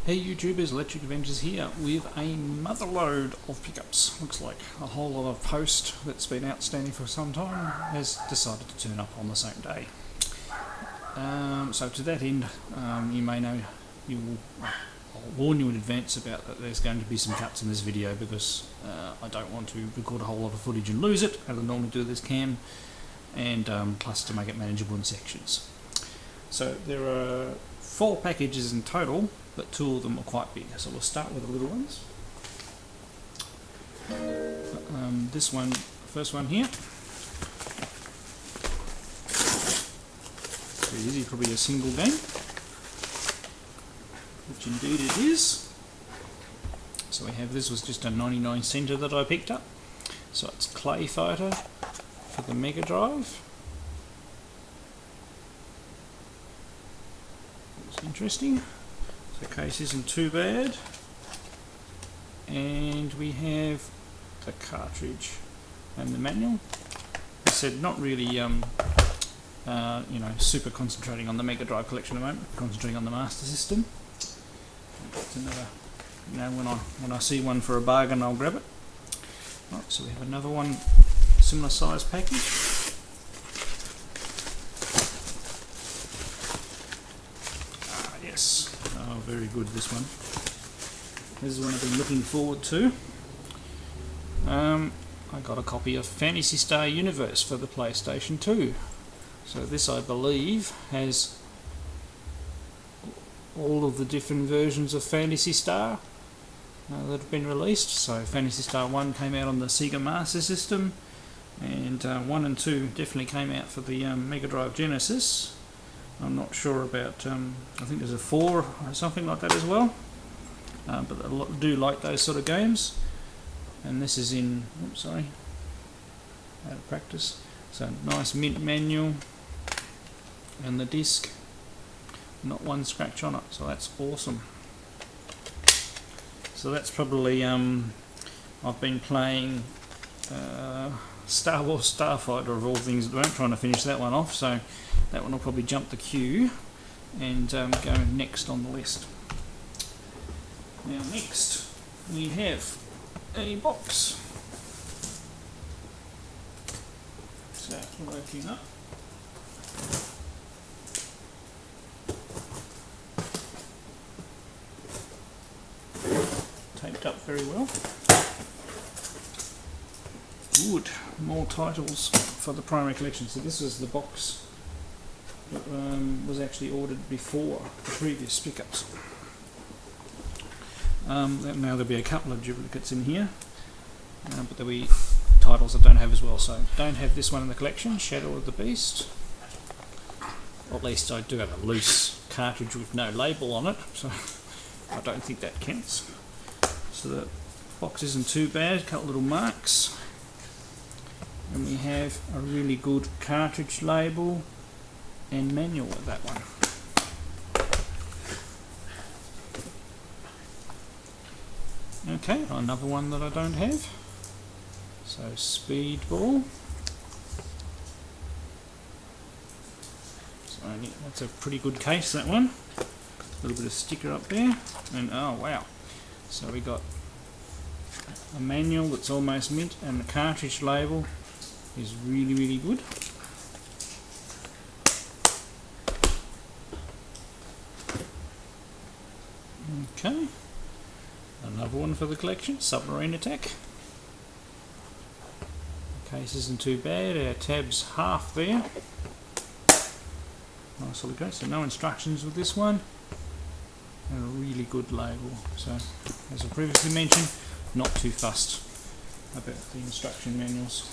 Hey YouTubers, Electric Adventures here with a motherload of pickups. Looks like a whole lot of post that's been outstanding for some time has decided to turn up on the same day. So to that end, you may know, I'll warn you in advance about that there's going to be some cuts in this video because I don't want to record a whole lot of footage and lose it, as I normally do with this cam, and plus to make it manageable in sections. So there are 4 packages in total, but 2 of them are quite big. So we'll start with the little ones. This one, first one here. Very easy, probably a single game, which indeed it is. So we have, this was just a 99 center that I picked up. So it's Clay Fighter for the Mega Drive. It's interesting. The case isn't too bad, and we have the cartridge and the manual. I said not really, super concentrating on the Mega Drive collection at the moment, concentrating on the Master System. That's another, when I see one for a bargain, I'll grab it. Right, so we have another one, similar size package. Yes. Oh, very good, this one. This is one I've been looking forward to. I got a copy of Phantasy Star Universe for the PlayStation 2. So this, I believe, has all of the different versions of Phantasy Star that have been released. So Phantasy Star 1 came out on the Sega Master System, and 1 and 2 definitely came out for the Mega Drive Genesis. I'm not sure about, I think there's a 4 or something like that as well, but I do like those sort of games. And this is in, oops, sorry, out of practice. So nice mint manual, and the disc, not one scratch on it, so that's awesome. So that's probably, I've been playing Star Wars Starfighter of all things at the moment, trying to finish that one off, so that one will probably jump the queue and go next on the list. Now next we have a box. So we're opening up. Taped up very well. Good, more titles for the primary collection. So this is the box that was actually ordered before the previous pickups. Now there'll be a couple of duplicates in here, but there'll be titles I don't have as well. So don't have this one in the collection, Shadow of the Beast. Or at least I do have a loose cartridge with no label on it, so I don't think that counts. So the box isn't too bad, a couple little marks. And we have a really good cartridge label and manual with that one. Okay, another one that I don't have. So Speedball. So that's a pretty good case, that one. A little bit of sticker up there, and oh wow. So we got a manual that's almost mint, and the cartridge label is really, really good. Okay, another one for the collection, Submarine Attack. The case isn't too bad, our tab's half there. Nice little case, so no instructions with this one. And a really good label. So, as I previously mentioned, not too fussed about the instruction manuals.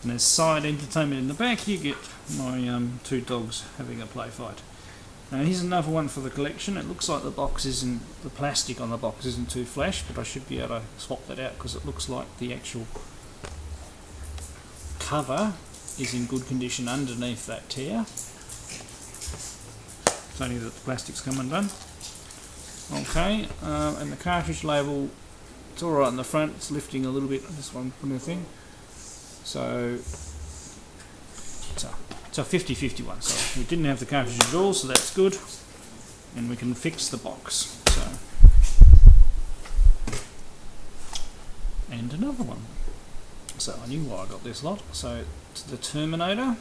And as side entertainment in the back, you get my 2 dogs having a play fight. Now here's another one for the collection. It looks like the box isn't, the plastic on the box isn't too flash, but I should be able to swap that out because it looks like the actual cover is in good condition underneath that tear. It's only that the plastic's come undone. Okay, and the cartridge label, it's alright in the front, it's lifting a little bit, this one putting the thing. So it's a 50-50 one, so we didn't have the cartridge at all, so that's good. and we can fix the box. So, and another one. So I knew why I got this lot. So it's the Terminator.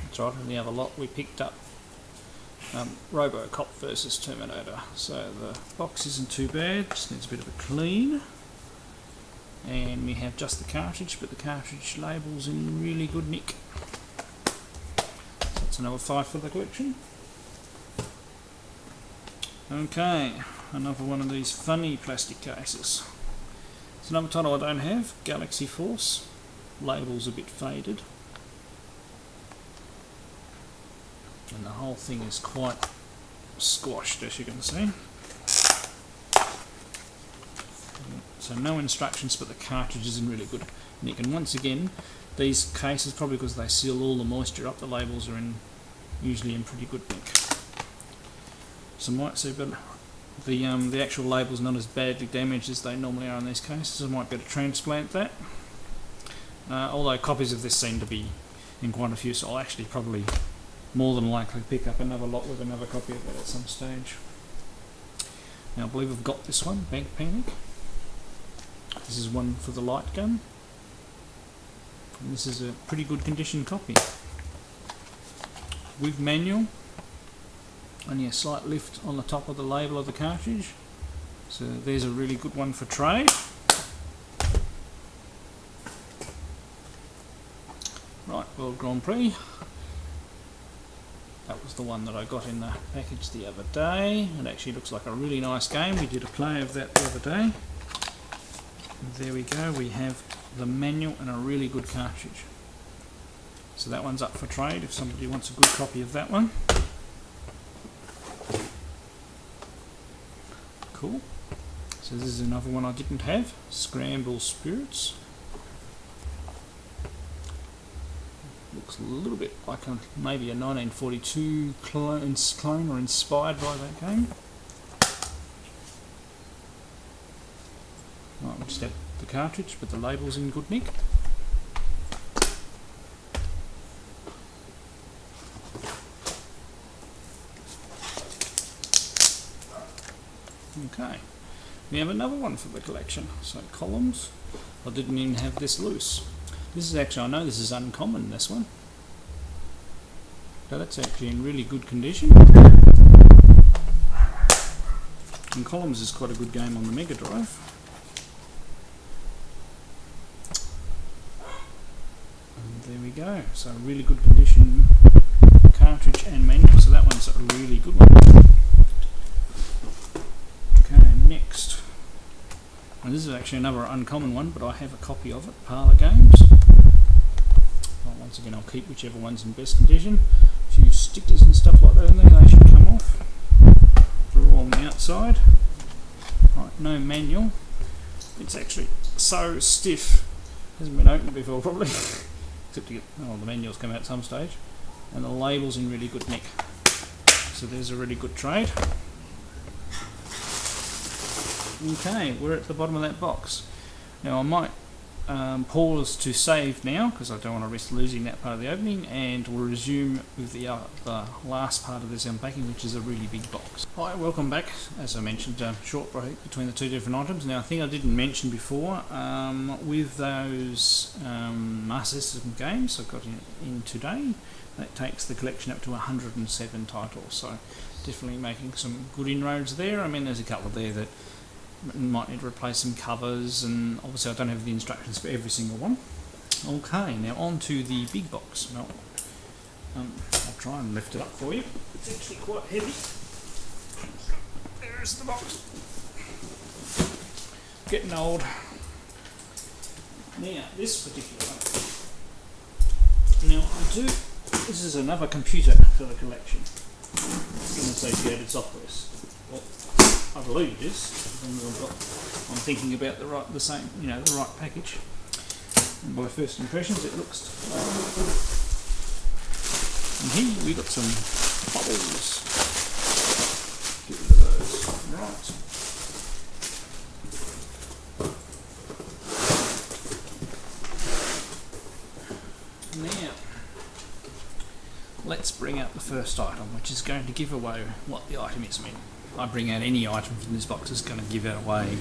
That's right, and the other lot we picked up Robocop versus Terminator. So the box isn't too bad, just needs a bit of a clean. And we have just the cartridge, but the cartridge label's in really good nick. So that's another 5 for the collection. Okay, another one of these funny plastic cases. It's another title I don't have, Galaxy Force. Label's a bit faded. And the whole thing is quite squashed, as you can see. So no instructions, but the cartridge is in really good nick. And once again, these cases, probably because they seal all the moisture up, the labels are usually in pretty good nick. So I might see, but the actual label's not as badly damaged as they normally are in these cases. I might be able to transplant that. Although copies of this seem to be in quite a few, so I'll actually probably more than likely pick up another lot with another copy of that at some stage. Now I believe I've got this one, Bank Panic. This is one for the light gun. And this is a pretty good condition copy. With manual. Only a slight lift on the top of the label of the cartridge. So there's a really good one for trade. Right, World Grand Prix. That was the one that I got in the package the other day. It actually looks like a really nice game. We did a play of that the other day. And there we go, we have the manual and a really good cartridge. So that one's up for trade if somebody wants a good copy of that one. Cool. So this is another one I didn't have, Scramble Spirits. Looks a little bit like maybe a 1942 clone or inspired by that game. Right, we'll just have the cartridge, but the label's in good nick. Okay, we have another one for the collection. So columns, I didn't even have this loose. This is actually, I know this is uncommon, this one. So that's actually in really good condition. And Columns is quite a good game on the Mega Drive. And there we go. So really good condition cartridge and manual. So that one's a really good one. Okay, next. And this is actually another uncommon one, but I have a copy of it. Parlour Games. Well, once again, I'll keep whichever one's in best condition. A few stickers and stuff like that in there, they should come off. They're all on the outside. Right, no manual. It's actually so stiff. Hasn't been opened before, probably. Except to get, oh, the manuals come out at some stage. And the label's in really good nick. So there's a really good trade. Okay, we're at the bottom of that box. Now I might pause to save now because I don't want to risk losing that part of the opening, and we'll resume with the last part of this unpacking, which is a really big box. Hi, welcome back. As I mentioned, short break between the two different items. Now I think I didn't mention before, with those Master System games I got in today, that takes the collection up to 107 titles, so definitely making some good inroads there. I mean, there's a couple there that might need to replace some covers, and obviously I don't have the instructions for every single one. Okay, now on to the big box. Well, I'll try and lift it up for you. It's actually quite heavy. There's the box. Getting old. Now, this particular one. Now, this is another computer for the collection. It's an associated software. Well, I believe it is. I'm thinking about the right package. And by first impressions, it looks. And here we got some bubbles. Get rid of those. Right. Now, let's bring out the first item, which is going to give away what the item is. I mean, I bring out any item from this box is going to give away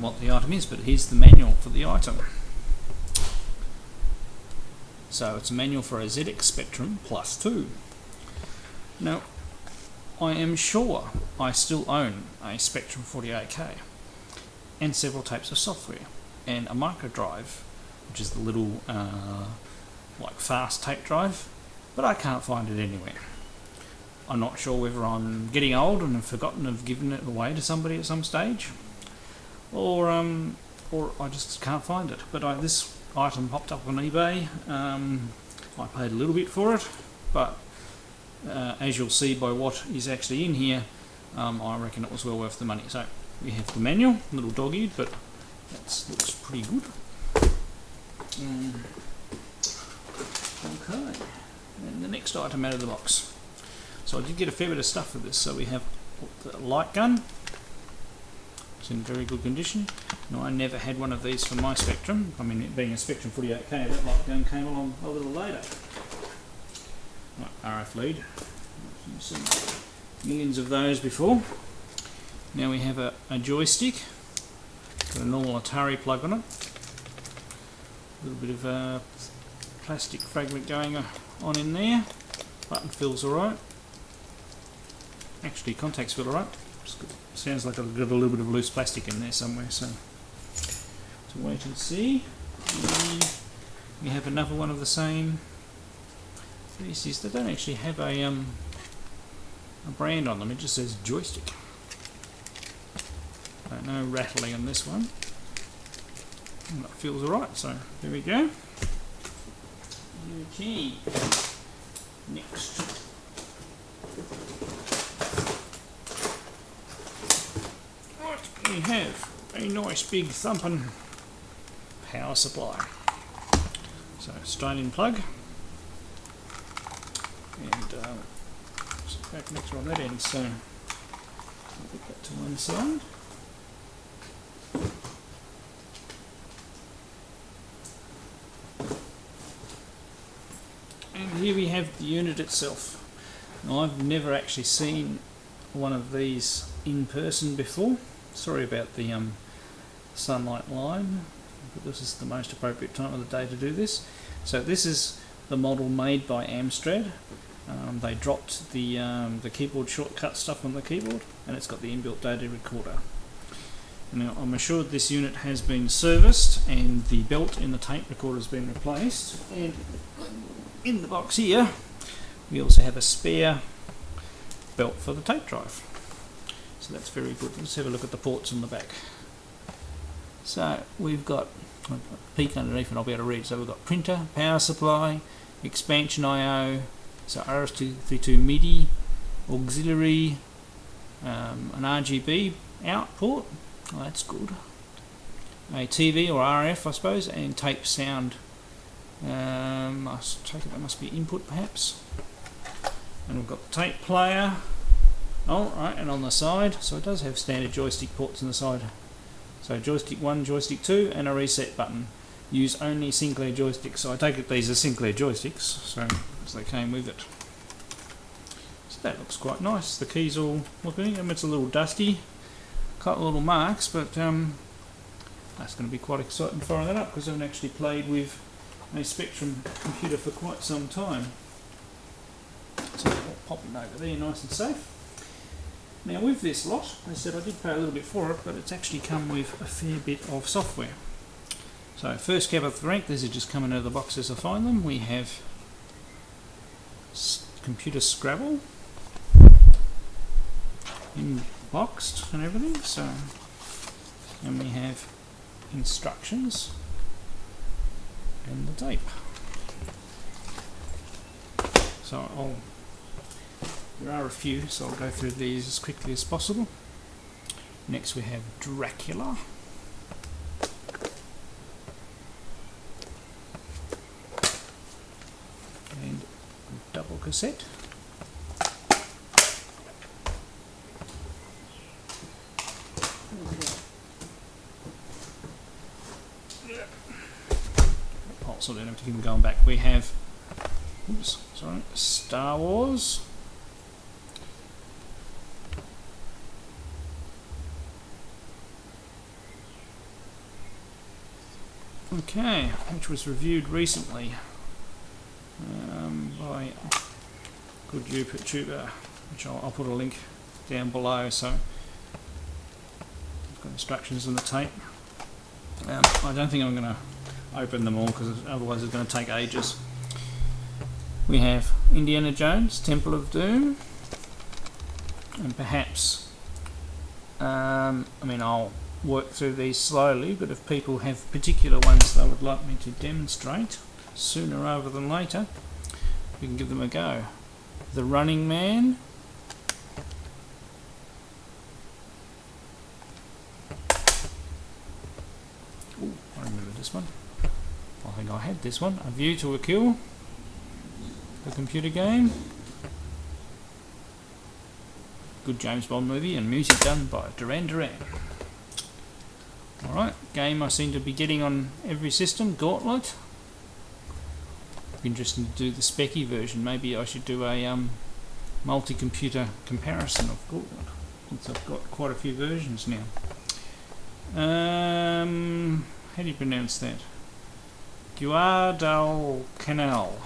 what the item is, but here's the manual for the item. So it's a manual for a ZX Spectrum Plus 2. Now, I am sure I still own a Spectrum 48K and several tapes of software and a micro drive, which is the little like fast tape drive, but I can't find it anywhere. I'm not sure whether I'm getting old and have forgotten of giving it away to somebody at some stage, or I just can't find it. But this item popped up on eBay. I paid a little bit for it, but as you'll see by what is actually in here, I reckon it was well worth the money. So we have the manual, a little dog-eared, but that looks pretty good. Okay, and the next item out of the box. So I did get a fair bit of stuff for this. So we have the light gun. It's in very good condition. Now, I never had one of these for my Spectrum. I mean, it being a Spectrum 48K, that light gun came along a little later. Right, RF lead. You've seen millions of those before. Now we have a joystick. Got a normal Atari plug on it. A little bit of plastic fragment going on in there. Button feels alright. Actually, contacts feel alright. Sounds like I've got a little bit of loose plastic in there somewhere, so to wait and see. We have another one of the same species. They don't actually have a brand on them, it just says joystick. No rattling on this one. And that feels alright, so there we go. Okay. Next. We have a nice big thumping power supply. So straight in plug, and back next on that end. So I'll put that to one side. And here we have the unit itself. Now, I've never actually seen one of these in person before. Sorry about the sunlight line, but this is the most appropriate time of the day to do this. So this is the model made by Amstrad. They dropped the keyboard shortcut stuff on the keyboard, and it's got the inbuilt data recorder. Now, I'm assured this unit has been serviced and the belt in the tape recorder has been replaced. And in the box here, we also have a spare belt for the tape drive. So that's very good. Let's have a look at the ports on the back. So we've got a peek underneath and I'll be able to read. So we've got printer, power supply, expansion I/O, so RS-232 MIDI, auxiliary, an RGB out port. Oh, that's good. A TV or RF, I suppose, and tape sound. I take it that must be input perhaps. And we've got the tape player. Oh, right, and on the side, so it does have standard joystick ports on the side. So joystick 1, joystick 2, and a reset button. Use only Sinclair joysticks. So I take it these are Sinclair joysticks, so as they came with it. So that looks quite nice. The keys all looking. I mean, it's a little dusty, got little marks, but that's going to be quite exciting firing that up because I haven't actually played with a Spectrum computer for quite some time. So I'll pop it over there, nice and safe. Now with this lot, I said I did pay a little bit for it, but it's actually come with a fair bit of software. So first cab off the rank, these are just coming out of the box as I find them. We have computer Scrabble, boxed and everything. So, and we have instructions and the tape. So there are a few, so I'll go through these as quickly as possible. Next we have Dracula. And double cassette. Also don't have to keep them going back. We have oops, sorry, Star Wars. Okay, which was reviewed recently by good YouTuber, which I'll put a link down below. So I've got instructions in the tape. I don't think I'm going to open them all because otherwise it's going to take ages. We have Indiana Jones, Temple of Doom, and perhaps, I'll work through these slowly, but if people have particular ones they would like me to demonstrate sooner rather than later, we can give them a go. The Running Man, ooh, I remember this one. I think I had this one. A View to a Kill, the computer game. Good James Bond movie and music done by Duran Duran. Alright, game I seem to be getting on every system, Gauntlet. Interesting to do the specky version. Maybe I should do a multi-computer comparison of Gauntlet, since I've got quite a few versions now. How do you pronounce that? Guadalcanal.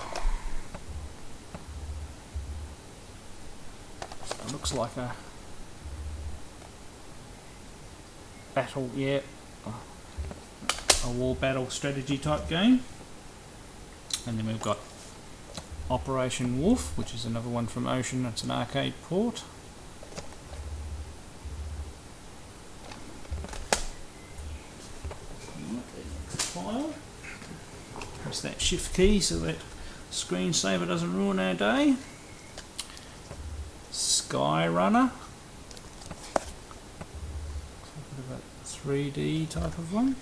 So it looks like a battle, yeah, a war battle strategy type game. And then we've got Operation Wolf, which is another one from Ocean. It's an arcade port. File. Press that shift key so that screensaver doesn't ruin our day. Sky Runner. 3D type of one.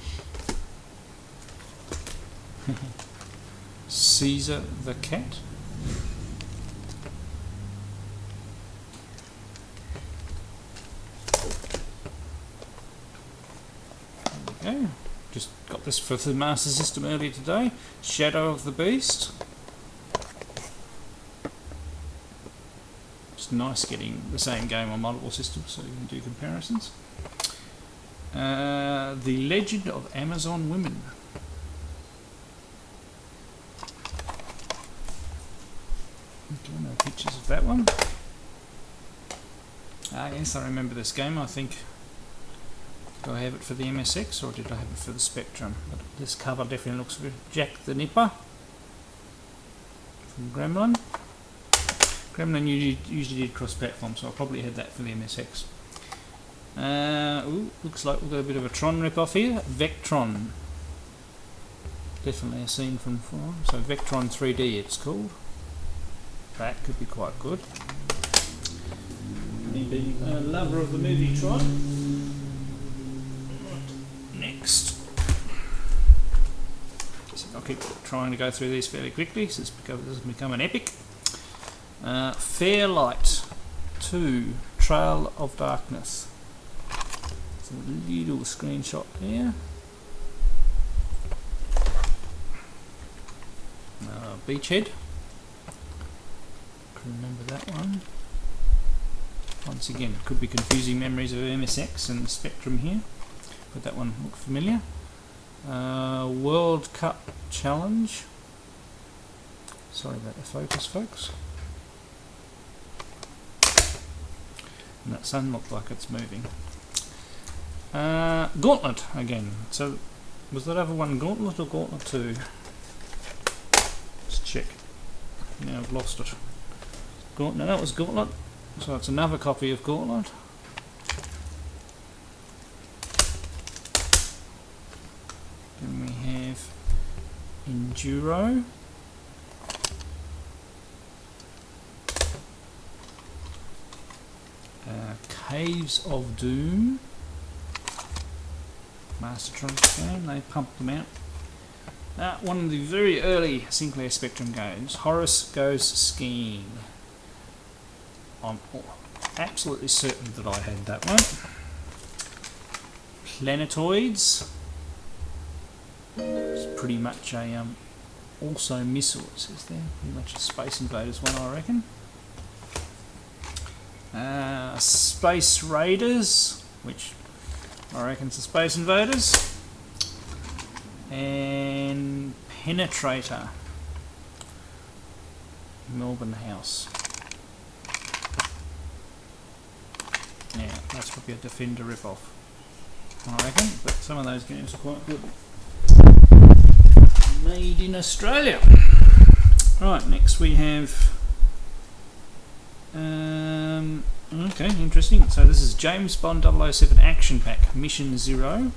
Caesar the Cat. There we go. Just got this for the Master System earlier today. Shadow of the Beast. It's nice getting the same game on multiple systems so you can do comparisons. The Legend of Amazon Women. Okay, no pictures of that one. Yes, I remember this game. I think, do I have it for the MSX or did I have it for the Spectrum? But this cover definitely looks good. Jack the Nipper from Gremlin. Gremlin usually did cross-platform, so I probably had that for the MSX. Looks like we've got a bit of a Tron rip-off here. Vectron. Definitely a scene from before. So Vectron 3D it's called. That could be quite good. Me being a lover of the movie Tron. Next. So I'll keep trying to go through these fairly quickly since this has become an epic. Fairlight 2, Trail of Darkness. A little screenshot there. Beachhead. Can remember that one. Once again, could be confusing memories of MSX and Spectrum here, but that one looked familiar. World Cup Challenge. Sorry about the focus, folks. And that sun looked like it's moving. Gauntlet again. So was that other one Gauntlet or Gauntlet 2? Let's check. Now I've lost it. Gauntlet. No, that was Gauntlet. So it's another copy of Gauntlet. Then we have Enduro. Caves of Doom. Mastertronic game, they pumped them out. One of the very early Sinclair Spectrum games, Horace Goes Skiing. I'm absolutely certain that I had that one. Planetoids. It's pretty much a also missile, it says there. Pretty much a Space Invaders one, I reckon. Space Raiders, which I reckon's the Space Invaders. And Penetrator, Melbourne House. Yeah, that's probably a Defender rip-off, I reckon, but some of those games are quite good. Made in Australia. Right, next we have... okay, interesting. So this is James Bond 007 Action Pack, Mission 0.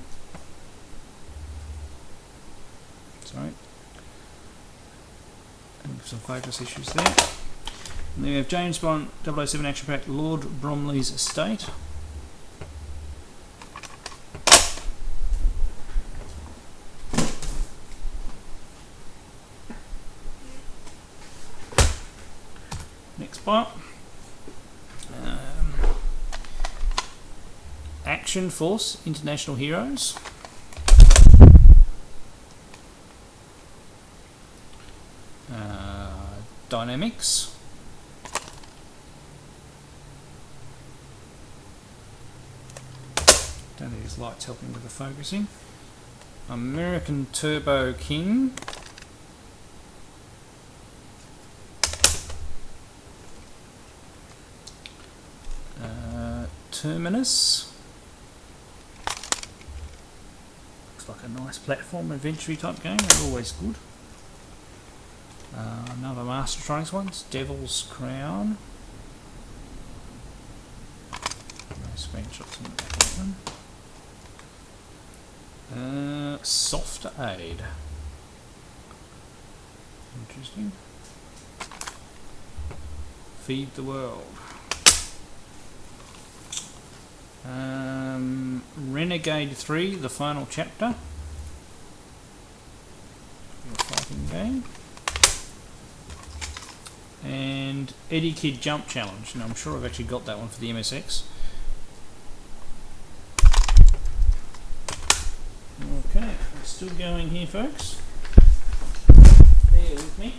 Sorry. Some focus issues there. And then we have James Bond 007 Action Pack, Lord Bromley's Estate. Next part. Action Force International Heroes. Dynamics. Don't think his light's helping with the focusing. American Turbo King. Terminus. Looks like a nice platform adventure type game. They're always good. Another Mastertronics ones. Devil's Crown. No screenshots on the back of that one. Soft Aid. Interesting. Feed the World. Renegade 3, the final chapter. A fighting game. And Eddie Kid Jump Challenge. And I'm sure I've actually got that one for the MSX. Okay, it's still going here, folks. Bear with me.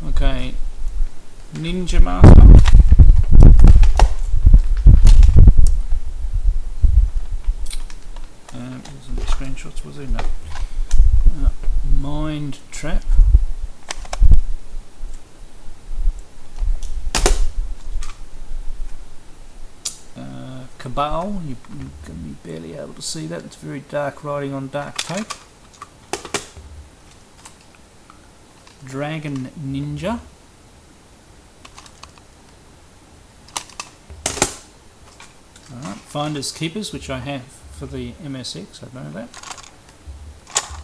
Okay, Ninja Master. Wasn't screenshots, was there? No. Mind Trap. Cabal. You're going to be barely able to see that. It's very dark writing on dark tape. Dragon Ninja. Alright, Finders Keepers, which I have for the MSX, I know that.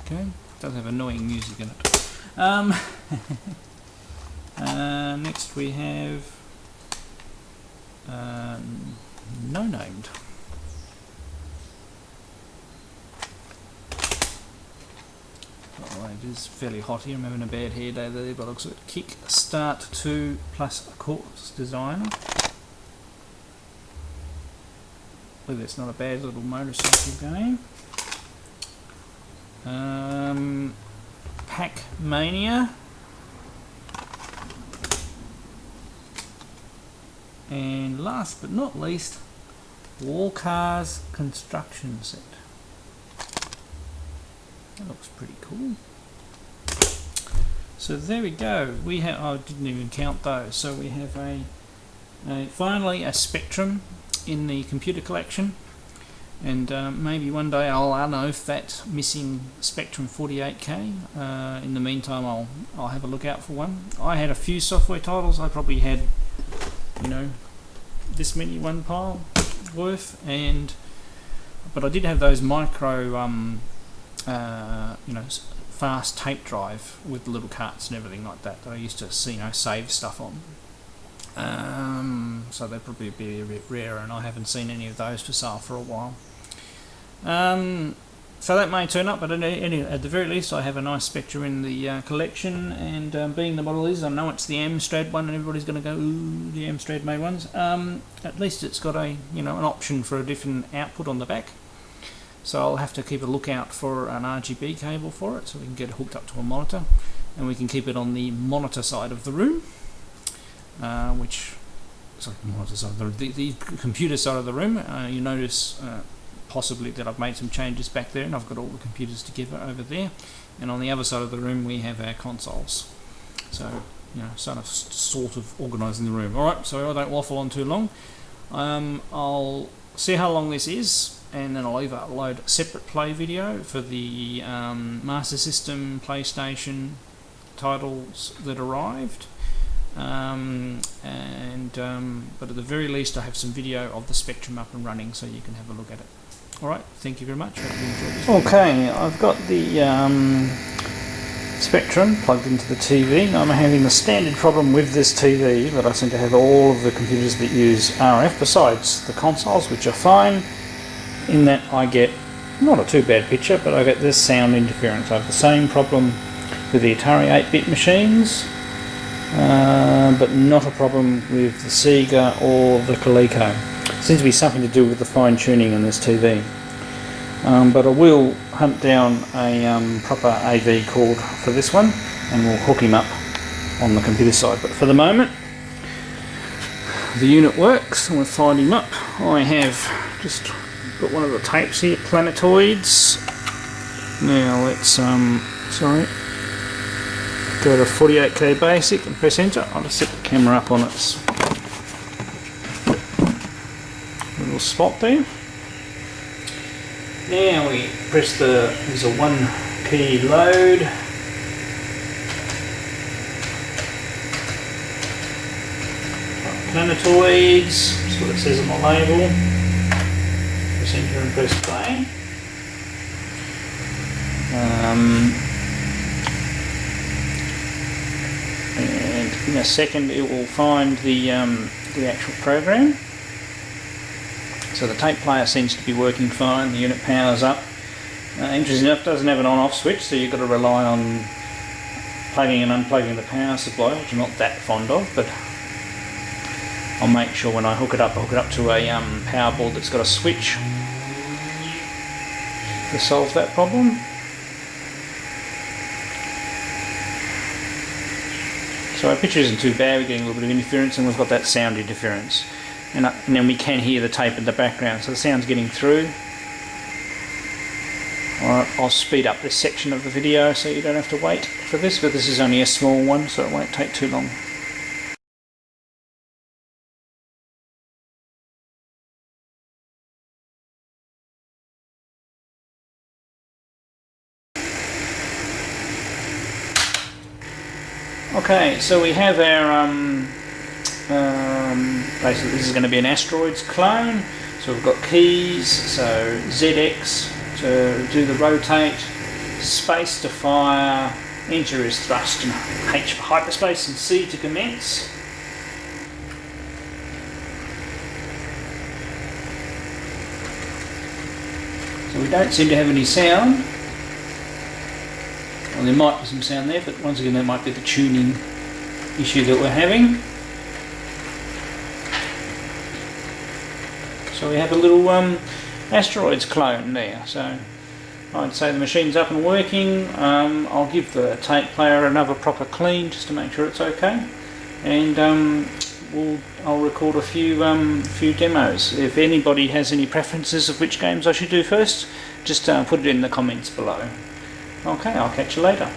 Okay, does have annoying music in it. Next we have No Named. Oh, it is fairly hot here. I'm having a bad hair day there, but looks at Kick Start 2 plus a course designer. Look, that's not a bad little motorcycle game. Pac Mania. And last but not least, War Cars Construction Set. That looks pretty cool. So there we go. We have, I didn't even count those. So we have finally a Spectrum in the computer collection, and maybe one day I'll unearth that missing Spectrum 48K. In the meantime, I'll have a look out for one. I had a few software titles. I probably had, you know, this many one pile worth, but I did have those micro, you know, fast tape drive with the little carts and everything like that I used to see, you know, save stuff on. So they'd probably be a bit rare, and I haven't seen any of those for sale for a while. So that may turn up, but at the very least I have a nice Spectre in the collection, and being the model is, I know it's the Amstrad one and everybody's going to go, ooh, the Amstrad made ones. At least it's got a, an option for a different output on the back. So I'll have to keep a lookout for an RGB cable for it so we can get it hooked up to a monitor, and we can keep it on the monitor side of the room, the computer side of the room. You notice possibly that I've made some changes back there, and I've got all the computers together over there, and on the other side of the room we have our consoles. So sort of organising the room. Alright, so I don't waffle on too long. I'll see how long this is, and then I'll either upload a separate play video for the Master System, PlayStation titles that arrived, but at the very least I have some video of the Spectrum up and running so you can have a look at it. Alright, thank you very much. Hope you enjoyed this. Okay, I've got the Spectrum plugged into the TV. I'm having the standard problem with this TV, but I seem to have all of the computers that use RF besides the consoles, which are fine, in that I get not a too bad picture, but I get this sound interference. I have the same problem with the Atari 8-bit machines, but not a problem with the Sega or the Coleco. Seems to be something to do with the fine tuning in this TV. But I will hunt down a proper AV cord for this one, and we'll hook him up on the computer side. But for the moment, the unit works, and we'll find him up. I have just got one of the tapes here, Planetoids. Now let's go to 48K basic and press enter. I'll just set the camera up on its little spot there. Now we press there's a 1 key load. Planetoids, that's what it says on the label. Press enter and press play. And in a second it will find the actual program. So the tape player seems to be working fine, the unit powers up. Interesting enough, it doesn't have an on-off switch, so you've got to rely on plugging and unplugging the power supply, which I'm not that fond of, but I'll make sure when I hook it up, I'll hook it up to a power board that's got a switch to solve that problem. So our picture isn't too bad, we're getting a little bit of interference, and we've got that sound interference. And then we can hear the tape in the background, so the sound's getting through. Alright, I'll speed up this section of the video so you don't have to wait for this, but this is only a small one, so it won't take too long. Okay, so we have our basically this is going to be an asteroids clone, so we've got keys, so ZX to do the rotate, space to fire, enter is thrust, and H for hyperspace, and C to commence. So we don't seem to have any sound. Well, there might be some sound there, but once again that might be the tuning issue that we're having. So we have a little asteroids clone there. So I'd say the machine's up and working. I'll give the tape player another proper clean just to make sure it's okay, and I'll record a few demos. If anybody has any preferences of which games I should do first, just put it in the comments below. Okay, I'll catch you later.